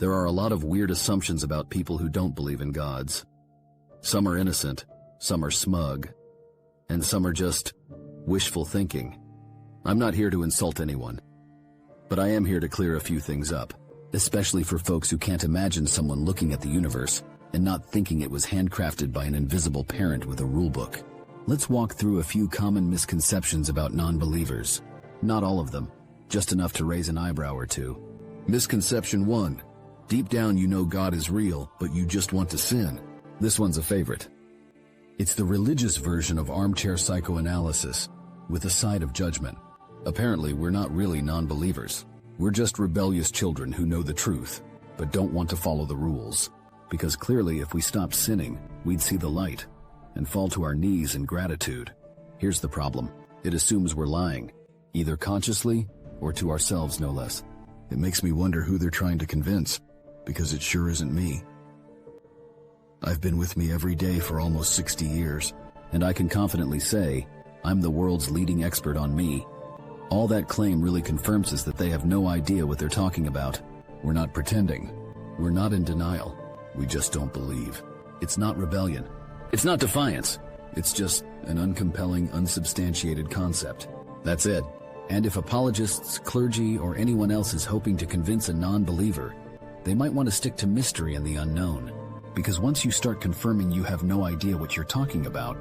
There are a lot of weird assumptions about people who don't believe in gods. Some are innocent, some are smug, and some are just wishful thinking. I'm not here to insult anyone, but I am here to clear a few things up, especially for folks who can't imagine someone looking at the universe and not thinking it was handcrafted by an invisible parent with a rulebook. Let's walk through a few common misconceptions about non-believers. Not all of them, just enough to raise an eyebrow or two. Misconception 1. Deep down you know God is real, but you just want to sin. This one's a favorite. It's the religious version of armchair psychoanalysis, with a side of judgment. Apparently, we're not really non-believers. We're just rebellious children who know the truth, but don't want to follow the rules. Because clearly, if we stopped sinning, we'd see the light and fall to our knees in gratitude. Here's the problem. It assumes we're lying, either consciously or to ourselves, no less. It makes me wonder who they're trying to convince, because it sure isn't me. I've been with me every day for almost 60 years, and I can confidently say, I'm the world's leading expert on me. All that claim really confirms is that they have no idea what they're talking about. We're not pretending. We're not in denial. We just don't believe. It's not rebellion. It's not defiance. It's just an uncompelling, unsubstantiated concept. That's it. And if apologists, clergy, or anyone else is hoping to convince a non-believer, they might want to stick to mystery and the unknown. Because once you start confirming you have no idea what you're talking about,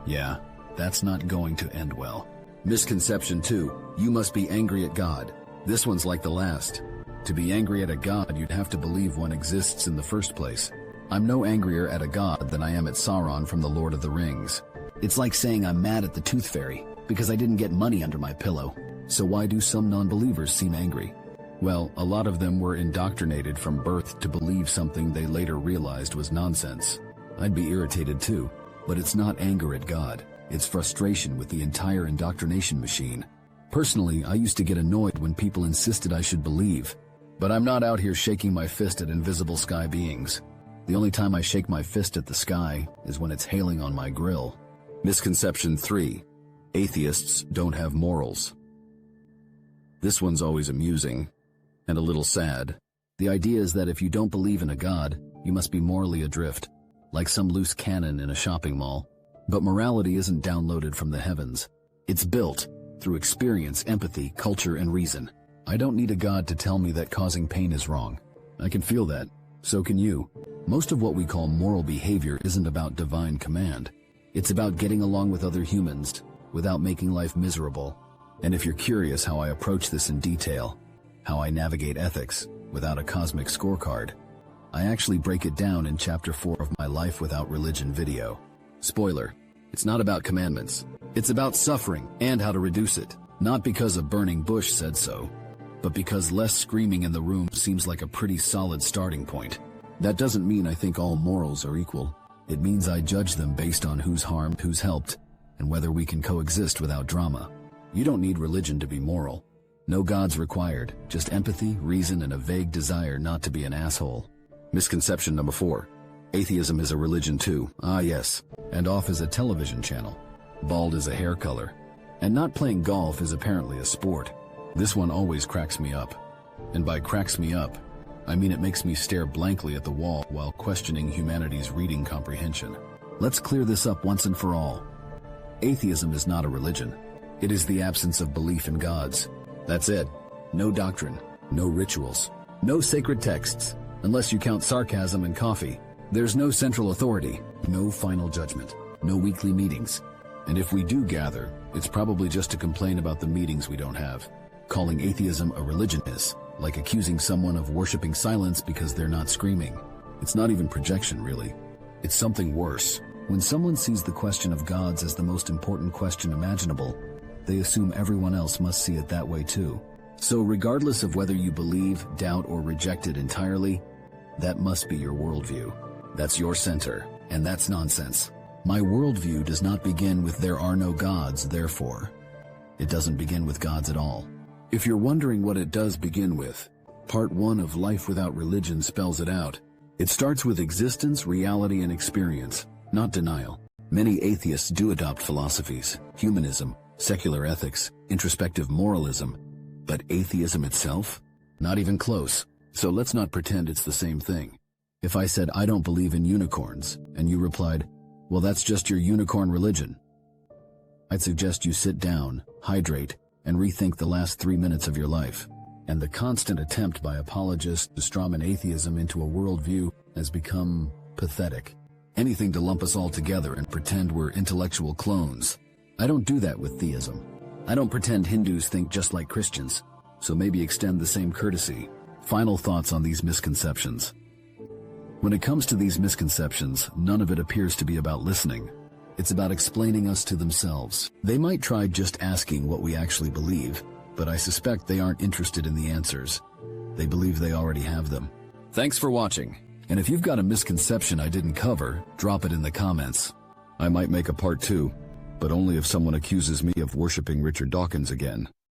yeah, that's not going to end well. Misconception 2. You must be angry at God. This one's like the last. To be angry at a god, you'd have to believe one exists in the first place. I'm no angrier at a god than I am at Sauron from the Lord of the Rings. It's like saying I'm mad at the Tooth Fairy because I didn't get money under my pillow. So why do some non-believers seem angry? Well, a lot of them were indoctrinated from birth to believe something they later realized was nonsense. I'd be irritated too, but it's not anger at God. It's frustration with the entire indoctrination machine. Personally, I used to get annoyed when people insisted I should believe. But I'm not out here shaking my fist at invisible sky beings. The only time I shake my fist at the sky is when it's hailing on my grill. Misconception 3. Atheists don't have morals. This one's always amusing and a little sad. The idea is that if you don't believe in a god, you must be morally adrift, like some loose cannon in a shopping mall. But morality isn't downloaded from the heavens. It's built through experience, empathy, culture, and reason. I don't need a god to tell me that causing pain is wrong. I can feel that. So can you. Most of what we call moral behavior isn't about divine command. It's about getting along with other humans without making life miserable. And if you're curious how I approach this in detail, how I navigate ethics without a cosmic scorecard, I actually break it down in Chapter 4 of my Life Without Religion video. Spoiler, it's not about commandments. It's about suffering and how to reduce it. Not because a burning bush said so, but because less screaming in the room seems like a pretty solid starting point. That doesn't mean I think all morals are equal. It means I judge them based on who's harmed, who's helped, and whether we can coexist without drama. You don't need religion to be moral. No gods required, just empathy, reason, and a vague desire not to be an asshole. Misconception number 4. Atheism is a religion too. Ah yes, and off is a television channel. Bald is a hair color. And not playing golf is apparently a sport. This one always cracks me up. And by cracks me up, I mean it makes me stare blankly at the wall while questioning humanity's reading comprehension. Let's clear this up once and for all. Atheism is not a religion. It is the absence of belief in gods. That's it. No doctrine, no rituals, no sacred texts, unless you count sarcasm and coffee. There's no central authority, no final judgment, no weekly meetings. And if we do gather, it's probably just to complain about the meetings we don't have. Calling atheism a religion is like accusing someone of worshiping silence because they're not screaming. It's not even projection, really. It's something worse. When someone sees the question of gods as the most important question imaginable, they assume everyone else must see it that way too. So regardless of whether you believe, doubt, or reject it entirely, that must be your worldview. That's your center, and that's nonsense. My worldview does not begin with there are no gods, therefore. It doesn't begin with gods at all. If you're wondering what it does begin with, Part 1 of Life Without Religion spells it out. It starts with existence, reality, and experience, not denial. Many atheists do adopt philosophies, humanism, secular ethics, introspective moralism, but atheism itself? Not even close. So let's not pretend it's the same thing. If I said I don't believe in unicorns, and you replied, well, that's just your unicorn religion, I'd suggest you sit down, hydrate, and rethink the last 3 minutes of your life. And the constant attempt by apologists to strawman atheism into a worldview has become pathetic. Anything to lump us all together and pretend we're intellectual clones. I don't do that with theism. I don't pretend Hindus think just like Christians, so maybe extend the same courtesy. Final thoughts on these misconceptions. When it comes to these misconceptions, none of it appears to be about listening. It's about explaining us to themselves. They might try just asking what we actually believe, but I suspect they aren't interested in the answers. They believe they already have them. Thanks for watching. And if you've got a misconception I didn't cover, drop it in the comments. I might make a part 2, but only if someone accuses me of worshiping Richard Dawkins again.